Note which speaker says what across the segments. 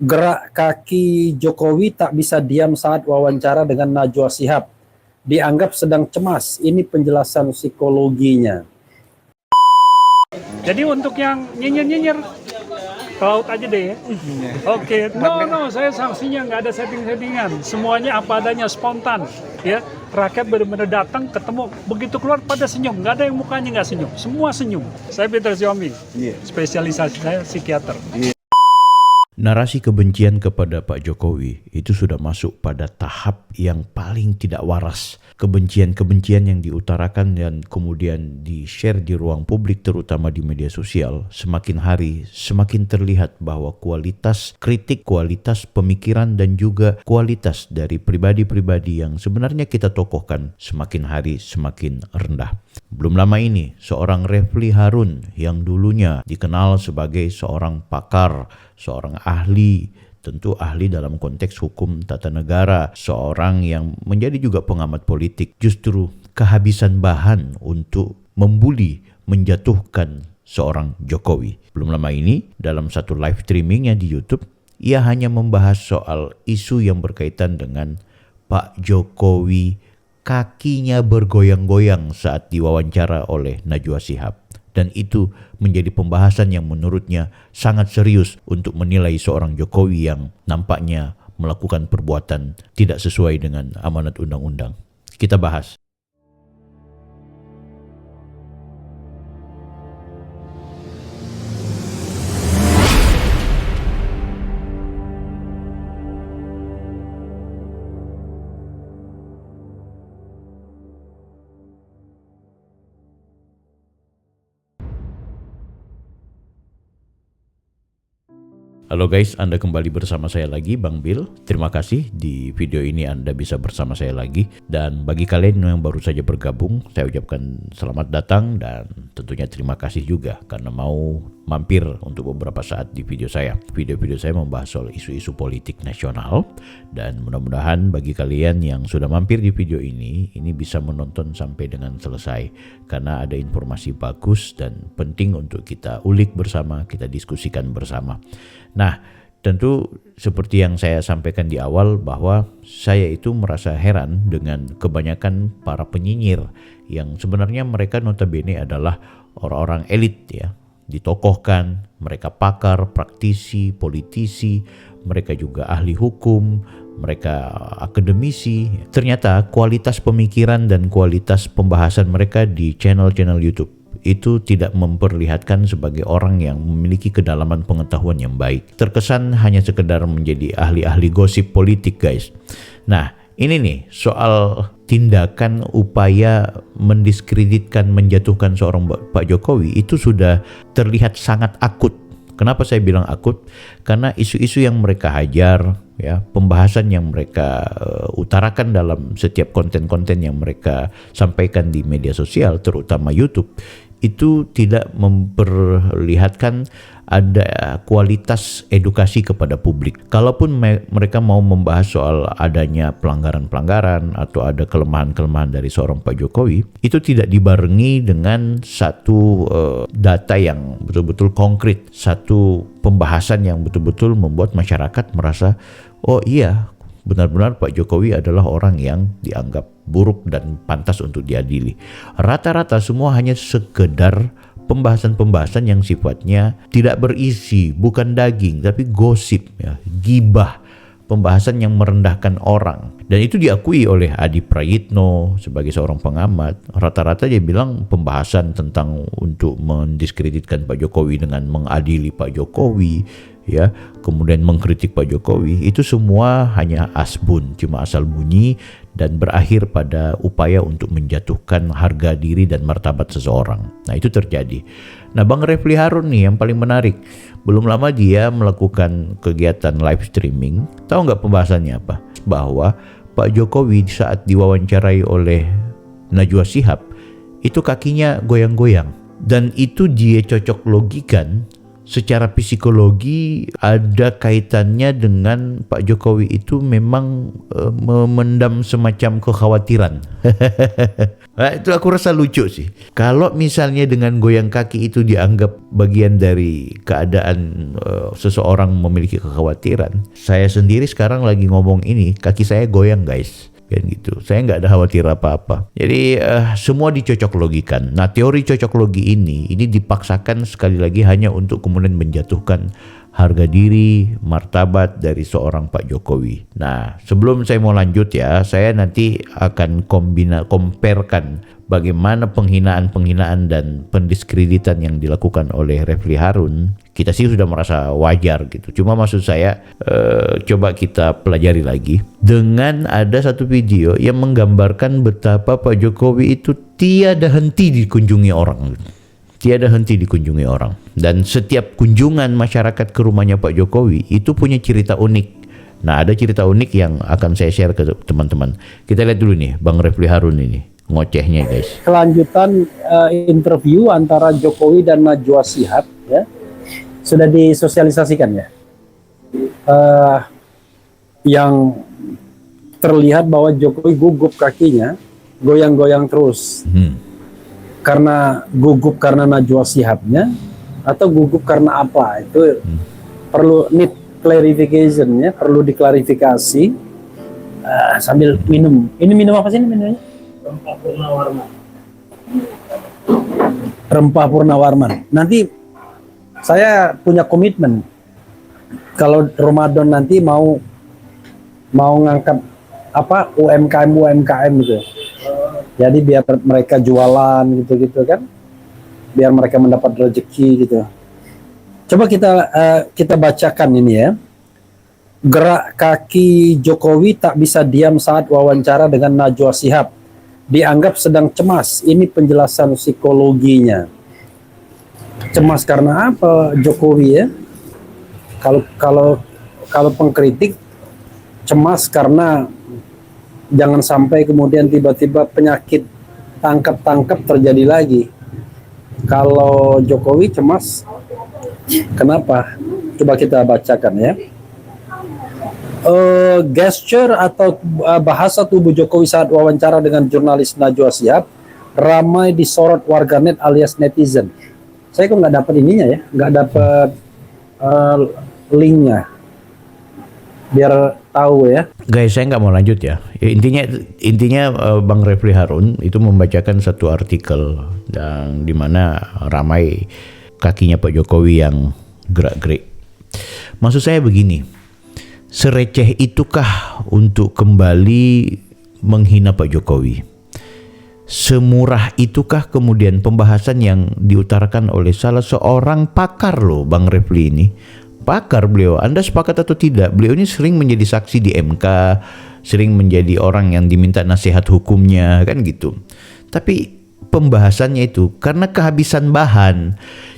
Speaker 1: Gerak kaki Jokowi tak bisa diam saat wawancara dengan Najwa Shihab. Dianggap sedang cemas. Ini penjelasan psikologinya.
Speaker 2: Jadi untuk yang nyinyir-nyinyir ke laut aja deh ya. Oke, no, saya sanksinya nggak ada setting-settingan. Semuanya apa adanya, spontan. Ya, rakyat benar-benar datang, ketemu, begitu keluar pada senyum. Nggak ada yang mukanya nggak senyum. Semua senyum. Saya Peter Siombing, spesialisasi saya psikiater.
Speaker 3: Narasi kebencian kepada Pak Jokowi itu sudah masuk pada tahap yang paling tidak waras. Kebencian-kebencian yang diutarakan dan kemudian di-share di ruang publik terutama di media sosial semakin hari semakin terlihat bahwa kualitas kritik, kualitas pemikiran dan juga kualitas dari pribadi-pribadi yang sebenarnya kita tokohkan semakin hari semakin rendah. Belum lama ini seorang Refly Harun yang dulunya dikenal sebagai seorang pakar, seorang ahli, tentu ahli dalam konteks hukum tata negara, seorang yang menjadi juga pengamat politik, justru kehabisan bahan untuk membuli, menjatuhkan seorang Jokowi. Belum lama ini dalam satu live streamingnya di YouTube, ia hanya membahas soal isu yang berkaitan dengan Pak Jokowi kakinya bergoyang-goyang saat diwawancara oleh Najwa Shihab. Dan itu menjadi pembahasan yang menurutnya sangat serius untuk menilai seorang Jokowi yang nampaknya melakukan perbuatan tidak sesuai dengan amanat undang-undang. Kita bahas. Halo guys, Anda kembali bersama saya lagi, Bang Bill. Terima kasih di video ini Anda bisa bersama saya lagi. Dan bagi kalian yang baru saja bergabung, saya ucapkan selamat datang dan tentunya terima kasih juga karena mau mampir untuk beberapa saat di video saya. Video-video saya membahas soal isu-isu politik nasional dan mudah-mudahan bagi kalian yang sudah mampir di video ini bisa menonton sampai dengan selesai karena ada informasi bagus dan penting untuk kita ulik bersama, kita diskusikan bersama. Nah, tentu seperti yang saya sampaikan di awal bahwa saya itu merasa heran dengan kebanyakan para penyinyir yang sebenarnya mereka notabene adalah orang-orang elit ya, ditokohkan, mereka pakar, praktisi, politisi, mereka juga ahli hukum, mereka akademisi. Ternyata kualitas pemikiran dan kualitas pembahasan mereka di channel-channel YouTube itu tidak memperlihatkan sebagai orang yang memiliki kedalaman pengetahuan yang baik. Terkesan hanya sekedar menjadi ahli-ahli gosip politik, guys. Nah, ini nih soal tindakan upaya mendiskreditkan, menjatuhkan seorang Pak Jokowi itu sudah terlihat sangat akut. Kenapa saya bilang akut? Karena isu-isu yang mereka hajar, ya, pembahasan yang mereka utarakan dalam setiap konten-konten yang mereka sampaikan di media sosial, terutama YouTube, itu tidak memperlihatkan ada kualitas edukasi kepada publik. Kalaupun mereka mau membahas soal adanya pelanggaran-pelanggaran atau ada kelemahan-kelemahan dari seorang Pak Jokowi, itu tidak dibarengi dengan satu data yang betul-betul konkret, satu pembahasan yang betul-betul membuat masyarakat merasa, oh iya, benar-benar Pak Jokowi adalah orang yang dianggap buruk dan pantas untuk diadili. Rata-rata semua hanya sekedar pembahasan-pembahasan yang sifatnya tidak berisi, bukan daging, tapi gosip, ya, gibah, pembahasan yang merendahkan orang. Dan itu diakui oleh Adi Prayitno sebagai seorang pengamat. Rata-rata dia bilang pembahasan tentang untuk mendiskreditkan Pak Jokowi dengan mengadili Pak Jokowi, ya, kemudian mengkritik Pak Jokowi, itu semua hanya asbun, cuma asal bunyi dan berakhir pada upaya untuk menjatuhkan harga diri dan martabat seseorang. Nah, itu terjadi. Nah, Bang Refly Harun nih yang paling menarik. Belum lama dia melakukan kegiatan live streaming. Tahu nggak pembahasannya apa? Bahwa Pak Jokowi saat diwawancarai oleh Najwa Shihab itu kakinya goyang-goyang. Dan itu dia cocok logikan secara psikologi ada kaitannya dengan Pak Jokowi itu memang memendam semacam kekhawatiran. Nah, itu aku rasa lucu sih. Kalau misalnya dengan goyang kaki itu dianggap bagian dari keadaan seseorang memiliki kekhawatiran. Saya sendiri sekarang lagi ngomong ini, kaki saya goyang guys. Kan gitu. Saya nggak ada khawatir apa-apa. Jadi semua dicocok logikan. Nah, teori cocok logi ini dipaksakan sekali lagi hanya untuk kemudian menjatuhkan harga diri, martabat dari seorang Pak Jokowi. Nah, sebelum saya mau lanjut ya, saya nanti akan comparekan bagaimana penghinaan-penghinaan dan pendiskreditan yang dilakukan oleh Refli Harun. Kita sih sudah merasa wajar gitu. Cuma maksud saya coba kita pelajari lagi. Dengan ada satu video yang menggambarkan betapa Pak Jokowi itu tiada henti dikunjungi orang. Tiada henti dikunjungi orang. Dan setiap kunjungan masyarakat ke rumahnya Pak Jokowi itu punya cerita unik. Nah, ada cerita unik yang akan saya share ke teman-teman. Kita lihat dulu nih Bang Refli Harun ini. Ngocehnya guys.
Speaker 1: Kelanjutan interview antara Jokowi dan Najwa Shihab ya. Sudah disosialisasikan ya. Yang terlihat bahwa Jokowi gugup kakinya, goyang-goyang terus. Karena gugup karena Najwa Shihabnya atau gugup karena apa? Itu perlu need clarification ya, perlu diklarifikasi. Sambil minum. Ini minum apa sih ini minumnya? Rempah Purnawarman. Nanti saya punya komitmen kalau Ramadan nanti mau ngangkat apa UMKM gitu. Jadi biar mereka jualan gitu kan, biar mereka mendapat rezeki gitu. Coba kita bacakan ini ya. Gerak kaki Jokowi tak bisa diam saat wawancara dengan Najwa Shihab. Dianggap sedang cemas. Ini penjelasan psikologinya. Cemas karena apa Jokowi ya? Kalau pengkritik cemas karena jangan sampai kemudian tiba-tiba penyakit tangkap terjadi lagi. Kalau Jokowi cemas kenapa? Coba kita bacakan ya. Gesture atau bahasa tubuh Jokowi saat wawancara dengan jurnalis Najwa Shihab ramai disorot warganet alias netizen. Saya kok nggak dapat ininya ya, nggak dapat linknya, biar tahu ya.
Speaker 3: Guys, saya nggak mau lanjut ya. Intinya Bang Refli Harun itu membacakan satu artikel yang dimana ramai kakinya Pak Jokowi yang gerak-gerik. Maksud saya begini, sereceh itukah untuk kembali menghina Pak Jokowi? Semurah itukah kemudian pembahasan yang diutarakan oleh salah seorang pakar loh Bang Refli ini? Pakar beliau, Anda sepakat atau tidak? Beliau ini sering menjadi saksi di MK, sering menjadi orang yang diminta nasihat hukumnya, kan gitu. Tapi pembahasannya itu karena kehabisan bahan.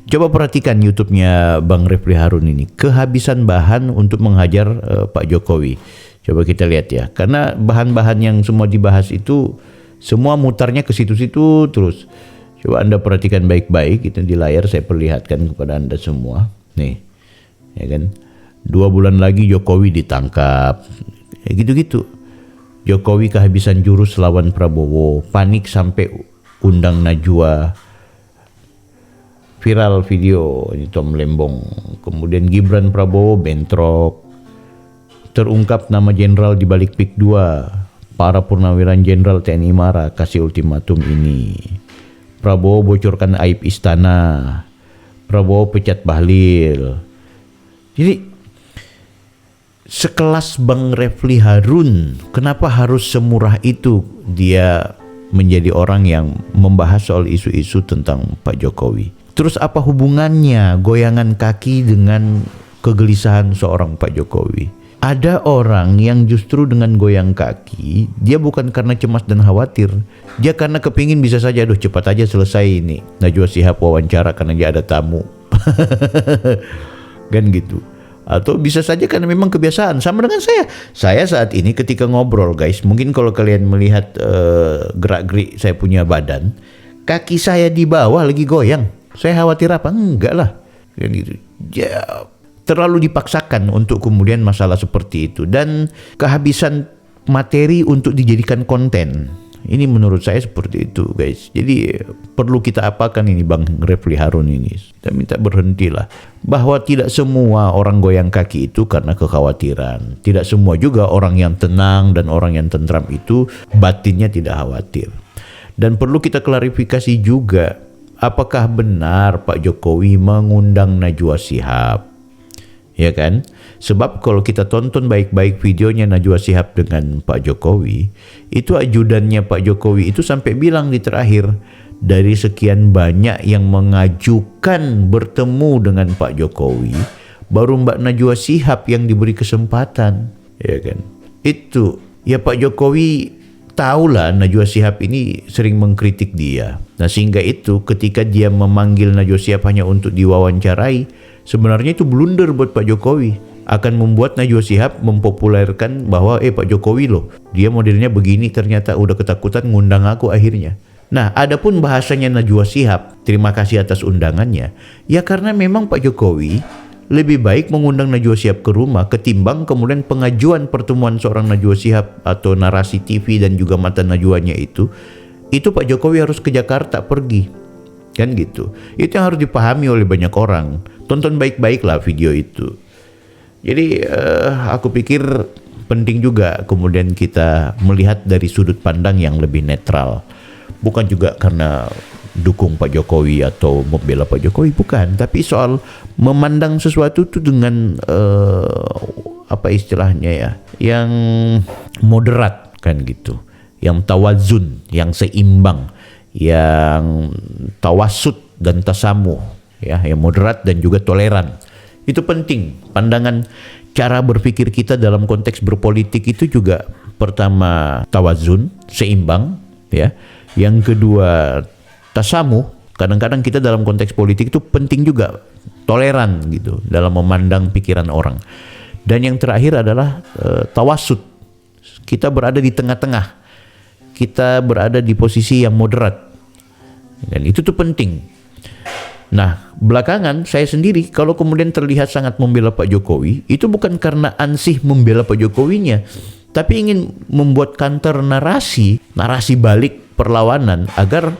Speaker 3: Coba perhatikan YouTube-nya Bang Refli Harun ini, kehabisan bahan untuk menghajar Pak Jokowi. Coba kita lihat ya, karena bahan-bahan yang semua dibahas itu semua mutarnya ke situ-situ terus. Coba Anda perhatikan baik-baik, itu di layar saya perlihatkan kepada Anda semua. Nih, ya kan? 2 bulan lagi Jokowi ditangkap, ya gitu-gitu. Jokowi kehabisan jurus lawan Prabowo, panik sampai undang Najwa. Viral video ini Tom Lembong. Kemudian Gibran Prabowo bentrok. Terungkap nama jenderal di balik PIK 2. Para purnawiran jenderal TNI marah kasih ultimatum ini. Prabowo bocorkan aib istana. Prabowo pecat Bahlil. Jadi sekelas Bang Refli Harun, kenapa harus semurah itu dia menjadi orang yang membahas soal isu-isu tentang Pak Jokowi? Terus apa hubungannya goyangan kaki dengan kegelisahan seorang Pak Jokowi? Ada orang yang justru dengan goyang kaki, dia bukan karena cemas dan khawatir. Dia karena kepingin bisa saja, aduh cepat aja selesai ini Najwa Shihab wawancara karena dia ada tamu. Kan gitu. Atau bisa saja karena memang kebiasaan. Sama dengan saya. Saya saat ini ketika ngobrol guys, mungkin kalau kalian melihat gerak-gerik saya punya badan, kaki saya di bawah lagi goyang. Saya khawatir apa? Enggak lah. Kan gitu. Ya, terlalu dipaksakan untuk kemudian masalah seperti itu, dan kehabisan materi untuk dijadikan konten. Ini menurut saya seperti itu guys. Jadi perlu kita apakan ini Bang Refli Harun ini. Kita minta berhentilah. Bahwa tidak semua orang goyang kaki itu karena kekhawatiran. Tidak semua juga orang yang tenang dan orang yang tentram itu batinnya tidak khawatir. Dan perlu kita klarifikasi juga, apakah benar Pak Jokowi mengundang Najwa Shihab? Ya kan? Sebab kalau kita tonton baik-baik videonya Najwa Shihab dengan Pak Jokowi, itu ajudannya Pak Jokowi itu sampai bilang di terakhir, dari sekian banyak yang mengajukan bertemu dengan Pak Jokowi, baru Mbak Najwa Shihab yang diberi kesempatan. Ya kan? Itu, ya Pak Jokowi tahulah Najwa Shihab ini sering mengkritik dia. Nah sehingga itu ketika dia memanggil Najwa Shihab hanya untuk diwawancarai, sebenarnya itu blunder buat Pak Jokowi. Akan membuat Najwa Shihab mempopulerkan bahwa Pak Jokowi loh, dia modelnya begini, ternyata udah ketakutan ngundang aku akhirnya. Nah adapun bahasanya Najwa Shihab, terima kasih atas undangannya, ya karena memang Pak Jokowi lebih baik mengundang Najwa Shihab ke rumah ketimbang kemudian pengajuan pertemuan seorang Najwa Shihab atau narasi TV dan juga mata Najwanya itu Pak Jokowi harus ke Jakarta pergi. Kan gitu. Itu yang harus dipahami oleh banyak orang. Tonton baik-baik lah video itu. Jadi aku pikir penting juga kemudian kita melihat dari sudut pandang yang lebih netral. Bukan juga karena dukung Pak Jokowi atau membela Pak Jokowi, bukan, tapi soal memandang sesuatu itu dengan apa istilahnya ya, yang moderat kan gitu, yang tawazun, yang seimbang, yang tawasud dan tasamuh ya, yang moderat dan juga toleran. Itu penting. Pandangan cara berpikir kita dalam konteks berpolitik itu juga pertama tawazun, seimbang ya. Yang kedua tasamuh, kadang-kadang kita dalam konteks politik itu penting juga toleran gitu dalam memandang pikiran orang. Dan yang terakhir adalah tawasud. Kita berada di tengah-tengah. Kita berada di posisi yang moderat. Dan itu tuh penting. Nah, belakangan saya sendiri kalau kemudian terlihat sangat membela Pak Jokowi, itu bukan karena ansih membela Pak Jokowinya, tapi ingin membuat counter narasi balik perlawanan agar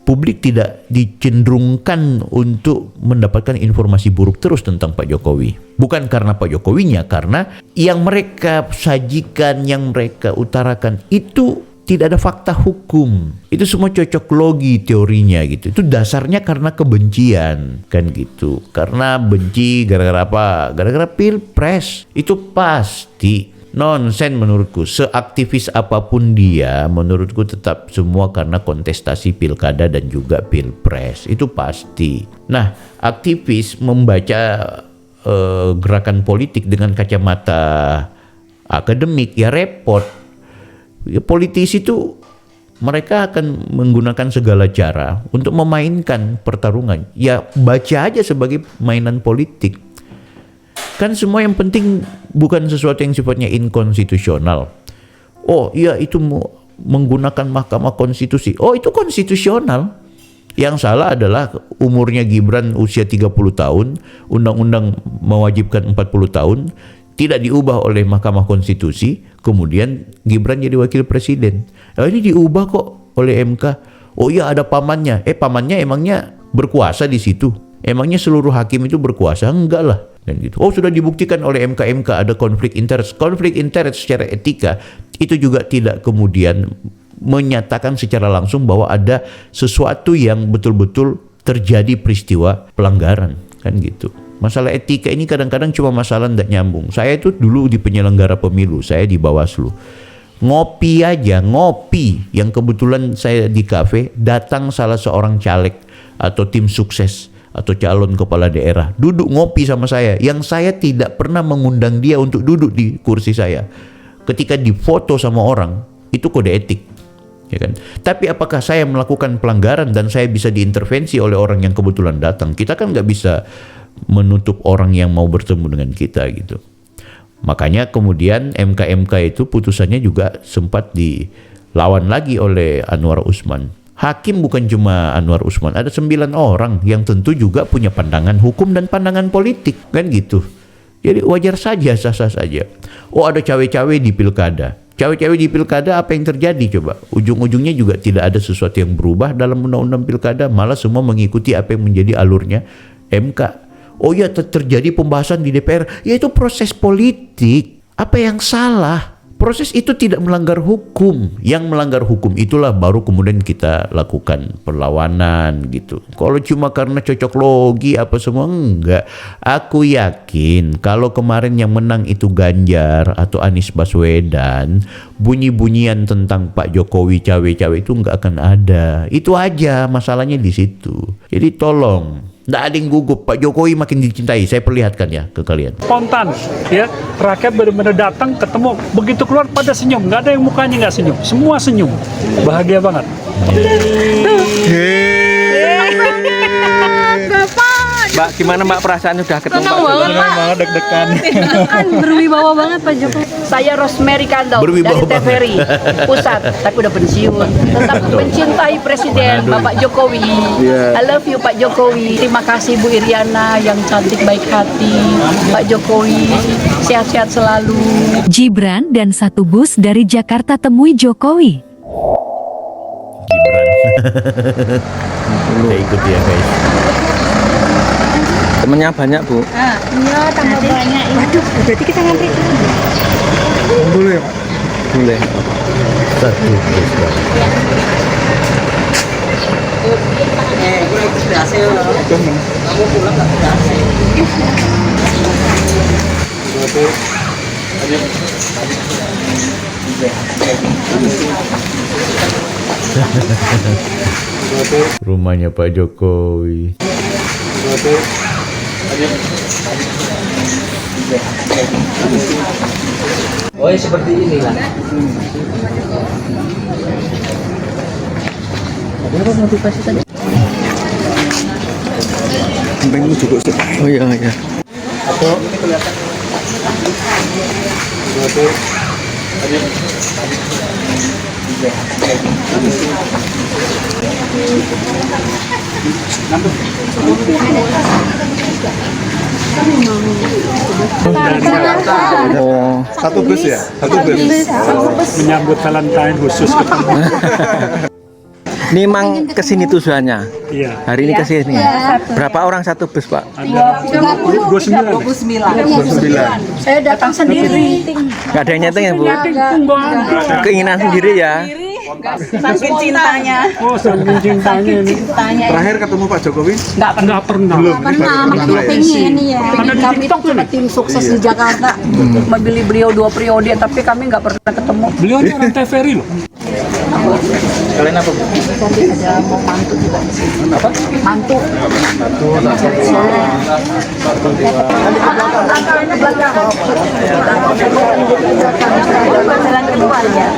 Speaker 3: publik tidak dicenderungkan untuk mendapatkan informasi buruk terus tentang Pak Jokowi. Bukan karena Pak Jokowinya, karena yang mereka sajikan, yang mereka utarakan itu tidak ada fakta hukum. Itu semua cocok logi teorinya gitu. Itu dasarnya karena kebencian kan gitu. Karena benci gara-gara apa? Gara-gara pilpres. Itu pasti nonsen menurutku. Seaktivis apapun dia, menurutku tetap semua karena kontestasi pilkada dan juga pilpres. Itu pasti. Nah, aktivis membaca gerakan politik dengan kacamata akademik ya repot. Ya, politisi itu mereka akan menggunakan segala cara untuk memainkan pertarungan. Ya baca aja sebagai mainan politik. Kan semua yang penting bukan sesuatu yang sifatnya inkonstitusional. Oh iya itu menggunakan Mahkamah Konstitusi. Oh itu konstitusional. Yang salah adalah umurnya Gibran usia 30 tahun, undang-undang mewajibkan 40 tahun, tidak diubah oleh Mahkamah Konstitusi, kemudian Gibran jadi wakil presiden. Nah, ini diubah kok oleh MK. Oh iya ada pamannya. Pamannya emangnya berkuasa di situ? Emangnya seluruh hakim itu berkuasa? Enggak lah. Dan gitu. Oh sudah dibuktikan oleh MK ada konflik interest. Konflik interest secara etika itu juga tidak kemudian menyatakan secara langsung bahwa ada sesuatu yang betul-betul terjadi peristiwa pelanggaran. Kan gitu. Masalah etika ini kadang-kadang cuma masalah tidak nyambung. Saya itu dulu di penyelenggara pemilu, saya di Bawaslu. Ngopi aja, ngopi. Yang kebetulan saya di kafe, datang salah seorang caleg atau tim sukses atau calon kepala daerah. Duduk ngopi sama saya. Yang saya tidak pernah mengundang dia untuk duduk di kursi saya. Ketika difoto sama orang, itu kode etik. Ya kan? Tapi apakah saya melakukan pelanggaran dan saya bisa diintervensi oleh orang yang kebetulan datang? Kita kan nggak bisa menutup orang yang mau bertemu dengan kita gitu. Makanya kemudian MK itu putusannya juga sempat dilawan lagi oleh Anwar Usman. Hakim bukan cuma Anwar Usman, ada 9 orang yang tentu juga punya pandangan hukum dan pandangan politik kan gitu. Jadi wajar saja, sah-sah saja. Oh ada cawe-cawe di pilkada. Cawe-cawe di pilkada apa yang terjadi coba? Ujung-ujungnya juga tidak ada sesuatu yang berubah dalam undang-undang pilkada, malah semua mengikuti apa yang menjadi alurnya MK. Oh ya, terjadi pembahasan di DPR, ya itu proses politik. Apa yang salah? Proses itu tidak melanggar hukum. Yang melanggar hukum itulah baru kemudian kita lakukan perlawanan gitu. Kalau cuma karena cocok logi apa semua, enggak. Aku yakin kalau kemarin yang menang itu Ganjar atau Anies Baswedan, bunyi-bunyian tentang Pak Jokowi cawe-cawe itu enggak akan ada. Itu aja masalahnya di situ. Jadi tolong, nggak ada yang gugup. Pak Jokowi makin dicintai. Saya perlihatkan ya ke kalian.
Speaker 2: Spontan, ya. Rakyat benar-benar datang, ketemu, begitu keluar pada senyum. Nggak ada yang mukanya nggak senyum. Semua senyum. Bahagia banget.
Speaker 4: Mbak, gimana Mbak perasaannya udah ketemu
Speaker 5: Senang
Speaker 4: Pak
Speaker 5: banget,
Speaker 4: Jokowi?
Speaker 5: Pak.
Speaker 4: Deg-degan.
Speaker 5: Kan berwibawa banget Pak Jokowi.
Speaker 6: Saya Rosemary Kandau
Speaker 3: Berwibawa
Speaker 6: dari TVRI Pusat, tapi udah pensiun. Tetap mencintai Presiden Bapak Jokowi. I love you Pak Jokowi. Terima kasih Bu Iriana yang cantik baik hati. Pak Jokowi sehat-sehat selalu.
Speaker 7: Gibran dan satu bus dari Jakarta temui Jokowi.
Speaker 3: Gibran. Kita ikut ya guys.
Speaker 4: Temennya banyak Bu.
Speaker 5: Iya, tambah banyak. Waduh, berarti kita ngantri.
Speaker 4: Boleh Pak? Boleh.
Speaker 3: Satu bus Bang. Rumahnya Pak Jokowi.
Speaker 8: Oh, seperti inilah.
Speaker 4: Oh iya iya. Oh,
Speaker 9: Satu bus ya? Satu bus.
Speaker 2: Menyambut Valentine khusus ketemu.
Speaker 4: ini emang kesini tujuannya.
Speaker 2: Iya.
Speaker 4: Hari ini kesini. Berapa orang satu bus Pak?
Speaker 2: Ada 29.
Speaker 6: Saya datang sendiri.
Speaker 4: Gak ada yang nyeting ya Bu?
Speaker 2: Enggak ada.
Speaker 4: Keinginan sendiri ya?
Speaker 6: Saking cintanya.
Speaker 2: Oh, saking cintanya ini.
Speaker 9: Terakhir ketemu Pak Jokowi?
Speaker 2: Nggak pernah.
Speaker 5: Pengen ya.
Speaker 2: Ada di
Speaker 6: Kami itu
Speaker 2: TikTok
Speaker 6: cuma
Speaker 2: ini.
Speaker 6: tim sukses di Jakarta. Memilih beliau 2 periode, tapi kami nggak pernah ketemu.
Speaker 2: Beliau ini orang TVRI loh.
Speaker 4: Kalian apa Bu?
Speaker 6: Tadi ada mau mantu juga di sini. Apa? Mantu. Jalan kedua ya.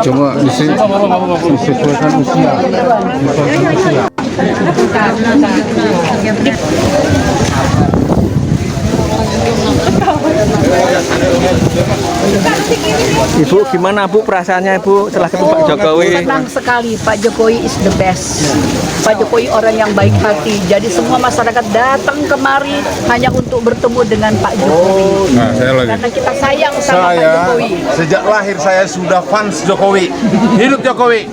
Speaker 9: Cuma di sini disesuaikan usia.
Speaker 4: Ibu gimana Bu perasaannya Ibu setelah ketemu Pak Jokowi?
Speaker 6: Senang sekali, Pak Jokowi is the best. Pak Jokowi orang yang baik hati. Jadi semua masyarakat datang kemari hanya untuk bertemu dengan Pak Jokowi.
Speaker 9: Nah, saya lagi.
Speaker 6: Karena kita sayang sama Pak
Speaker 9: Saya
Speaker 6: Jokowi.
Speaker 9: sejak lahir saya sudah fans Jokowi. Hidup Jokowi.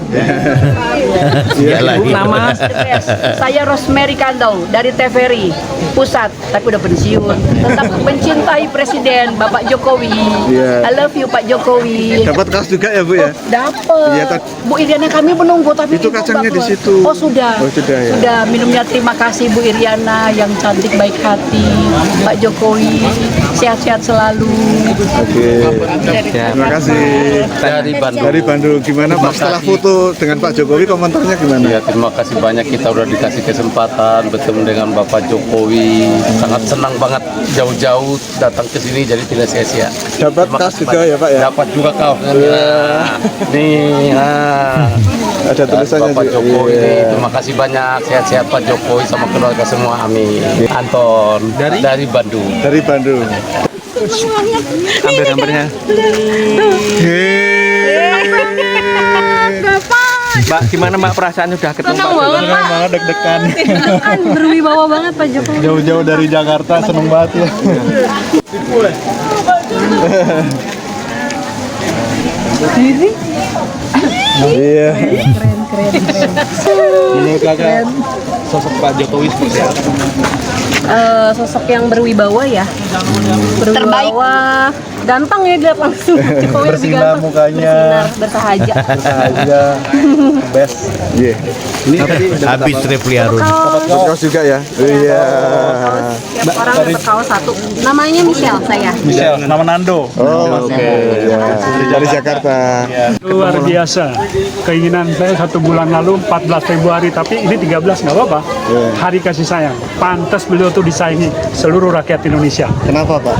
Speaker 3: Iyalah,
Speaker 4: Bu, nama
Speaker 6: The best. Saya Rosemary Kandau dari TVRI Pusat, tapi udah pensiun. Tetap tetap mencintai Presiden Bapak Jokowi. I love you Pak Jokowi.
Speaker 10: Dapat kaos juga ya Bu ya?
Speaker 6: Dapat.
Speaker 10: Iya,
Speaker 6: Bu Iriana kami menunggu tapi
Speaker 10: Itu kacangnya di situ.
Speaker 6: Oh sudah.
Speaker 10: Oh, sudah ya.
Speaker 6: Sudah minumnya. Terima kasih Bu Iriana yang cantik baik hati. Pak Jokowi sehat-sehat selalu.
Speaker 10: Oke. Terima kasih. Dari Bandung. Gimana Pak setelah foto dengan Pak Jokowi, komentarnya gimana?
Speaker 8: Ya, terima kasih banyak, kita udah dikasih kesempatan bertemu dengan Bapak Jokowi. Sangat senang banget jauh-jauh datang ke sini, jadi tidak sia-sia.
Speaker 10: Dapat kaos juga ya Pak ya?
Speaker 8: Dapat juga kaos. Nih,
Speaker 10: Ada tulisannya
Speaker 8: Bapak
Speaker 10: juga.
Speaker 8: Jokowi
Speaker 10: Iya.
Speaker 8: nih, terima kasih banyak, sehat-sehat Pak Jokowi sama keluarga semua, amin. Anton dari Bandung.
Speaker 10: Dari Bandung.
Speaker 4: Ambil gambarnya. Mbak, gimana Mbak perasaannya udah ketemu Pak Jokowi?
Speaker 5: Senang banget
Speaker 10: Deg-degan.
Speaker 5: kan berwibawa banget Pak Jokowi.
Speaker 10: Jauh-jauh dari Jakarta, seneng banget ya. Iya. Menurut kakak, sosok Pak Jokowi seperti apa?
Speaker 5: Sosok yang berwibawa ya. Berwibawa, ganteng ya dilihat langsung. Jokowi lebih
Speaker 10: Bersinar
Speaker 5: ganteng.
Speaker 10: mukanya.
Speaker 5: Bersinar, bersahaja.
Speaker 10: Saja. Best. Iya. Ini
Speaker 3: Habis Refli Harun.
Speaker 10: dapat kaos juga ya? Iya.
Speaker 5: Tiap orang dapat kaos satu. Namanya Michelle saya.
Speaker 10: Michelle, nama Nando. Oh, oke. Ya. Dari Jakarta.
Speaker 2: Luar biasa. Keinginan saya 1 bulan lalu 14 Februari, tapi ini 13 nggak apa-apa. Hari kasih sayang. Pantas beliau tuh disaingi seluruh rakyat Indonesia.
Speaker 10: Kenapa Pak?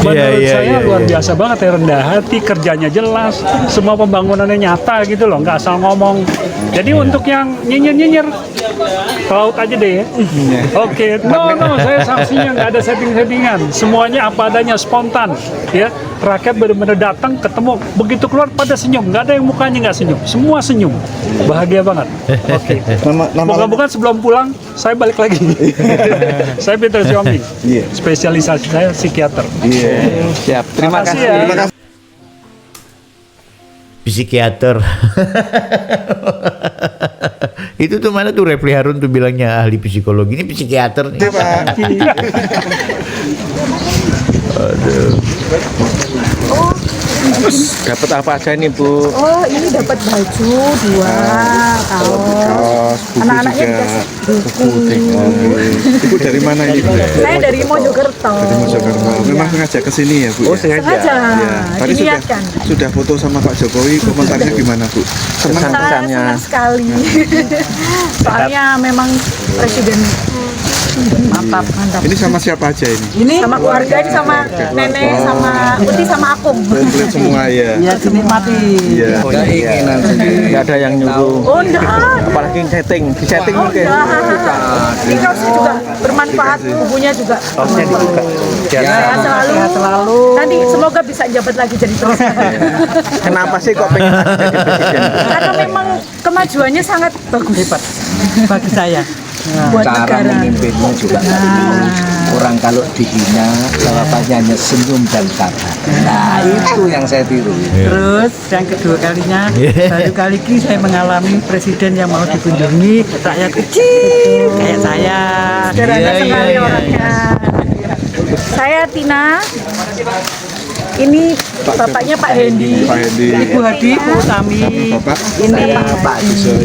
Speaker 2: Menurut
Speaker 3: Iya,
Speaker 2: saya
Speaker 3: iya,
Speaker 2: luar
Speaker 3: iya.
Speaker 2: biasa banget ya, rendah hati, kerjanya jelas, semua pembangunannya nyata gitu loh, nggak asal ngomong. Jadi untuk yang nyinyir-nyinyir, ke laut aja deh ya. Oke, no, saya sanksinya nggak ada setting-settingan, semuanya apa adanya, spontan, ya. Rakyat benar-benar datang, ketemu, begitu keluar pada senyum, nggak ada yang mukanya nggak senyum, semua senyum, bahagia banget. Oke.
Speaker 10: Nama
Speaker 2: Moga-moga sebelum pulang saya balik lagi. Saya Peter Xiaomi,
Speaker 10: Iya.
Speaker 2: spesialisasi saya psikiater.
Speaker 10: Iya.
Speaker 4: Siap. Terima
Speaker 2: Makasih
Speaker 4: kasih.
Speaker 2: ya.
Speaker 10: Terima kasih.
Speaker 3: Psikiater. Itu tuh mana tuh Refli Harun tuh bilangnya ahli psikologi, ini psikiater nih.
Speaker 10: Pak.
Speaker 4: Dapat apa aja ini Bu?
Speaker 5: Oh, ini dapat baju 2, kaos.
Speaker 10: Buku
Speaker 5: Anak-anaknya
Speaker 10: juga.
Speaker 5: dikasih buku.
Speaker 10: Ibu dari mana ini?
Speaker 5: Saya dari Mojokerto.
Speaker 10: Mojokerto. Memang sengaja ke sini ya Bu?
Speaker 4: Oh,
Speaker 10: ya?
Speaker 4: sengaja.
Speaker 5: Sengaja.
Speaker 10: Ya. Tadi sudah
Speaker 5: Diniatkan.
Speaker 10: sudah foto sama Pak Jokowi, komentarnya gimana Bu? Senang.
Speaker 5: Saya
Speaker 4: Pesannya.
Speaker 5: senang sekali. Soalnya memang presiden mantap.
Speaker 10: Ini sama siapa aja ini?
Speaker 5: Ini sama keluarga, ini sama nenek, sama Uti, sama aku.
Speaker 10: Komplit semua ya.
Speaker 5: Ya dinikmati.
Speaker 10: Iya.
Speaker 4: Keinginan sendiri. Nggak ada yang nyuruh.
Speaker 5: Oh enggak.
Speaker 4: Apalagi setting, di setting
Speaker 5: Oh
Speaker 4: mungkin.
Speaker 5: enggak. Ini kaosnya juga bermanfaat, bukunya juga.
Speaker 4: Kaosnya dibuka.
Speaker 5: Sehat selalu. Nanti semoga bisa jabat lagi jadi presiden.
Speaker 4: Kenapa sih kok pengen jadi presiden?
Speaker 5: Karena memang kemajuannya sangat bagus. Hebat bagi saya. Buat
Speaker 8: Cara
Speaker 5: negara.
Speaker 8: memimpinnya juga orang kalau dihina jawabannya hanya senyum dan sabar. Nah itu yang saya tiru.
Speaker 11: Terus yang kedua kalinya baru kali ini saya mengalami presiden yang mau dikunjungi rakyat kecil kayak saya.
Speaker 5: Sederhana sekali orangnya. Saya Tina. Ini bapaknya Pak Hendi.
Speaker 10: Pak Hendi.
Speaker 11: Ibu Hadi, Bu Utami.
Speaker 10: Bapak.
Speaker 5: Ini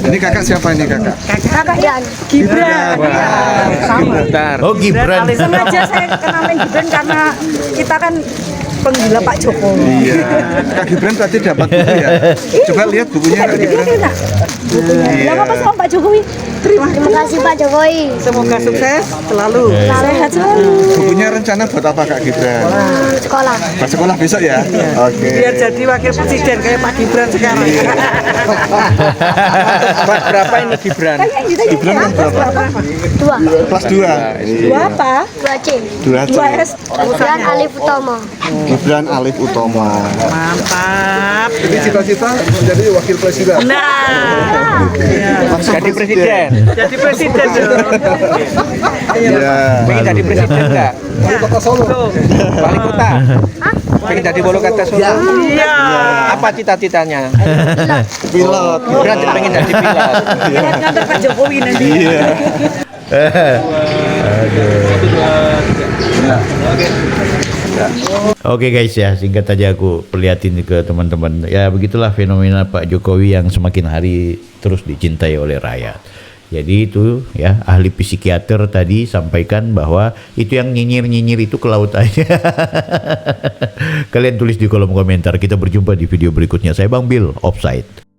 Speaker 10: Ini kakak siapa ini kakak?
Speaker 5: kakaknya Gibran.
Speaker 4: Bentar.
Speaker 3: Oh Gibran.
Speaker 5: Sengaja saya kenalin Gibran karena kita kan penggila Pak Jokowi.
Speaker 10: Iya. Kak Gibran tadi dapat buku ya. Coba lihat bukunya Kak Gibran.
Speaker 5: Nggak apa-apa sama Pak Jokowi. Terima kasih Pak Jokowi.
Speaker 11: Semoga sukses selalu.
Speaker 5: Sehat selalu.
Speaker 10: Bukunya rencana buat apa Kak Gibran?
Speaker 5: Sekolah.
Speaker 10: Buat sekolah besok ya? Oke.
Speaker 11: Biar jadi wakil presiden kayak Pak Gibran sekarang.
Speaker 4: Kelas berapa ini Gibran?
Speaker 10: Gibran kan berapa?
Speaker 5: Dua.
Speaker 10: Kelas 2.
Speaker 5: Dua apa?
Speaker 10: 2C.
Speaker 5: 2S. Gibran Alif Utomo.
Speaker 10: Gibran Alif Utomo.
Speaker 11: Mantap.
Speaker 10: Jadi cita-cita menjadi wakil presiden.
Speaker 11: Nah,
Speaker 4: Jadi presiden.
Speaker 11: jadi presiden dong.
Speaker 10: Iya.
Speaker 4: Pengen jadi presiden nggak?
Speaker 10: Wali kota Solo.
Speaker 4: Wali kota. Pengen jadi wali kota Solo.
Speaker 11: Iya.
Speaker 4: Apa cita-citanya?
Speaker 10: Pilot.
Speaker 4: Gibran pengen jadi pilot.
Speaker 5: Ngantar Pak Jokowi nanti.
Speaker 10: Iya.
Speaker 3: Oke guys ya, singkat aja aku perlihatin ke teman-teman. Ya begitulah fenomena Pak Jokowi yang semakin hari terus dicintai oleh rakyat. Jadi itu ya, ahli psikiater tadi sampaikan bahwa itu yang nyinyir-nyinyir itu ke laut aja. Kalian tulis di kolom komentar. Kita berjumpa di video berikutnya. Saya Bang Bill, Offside.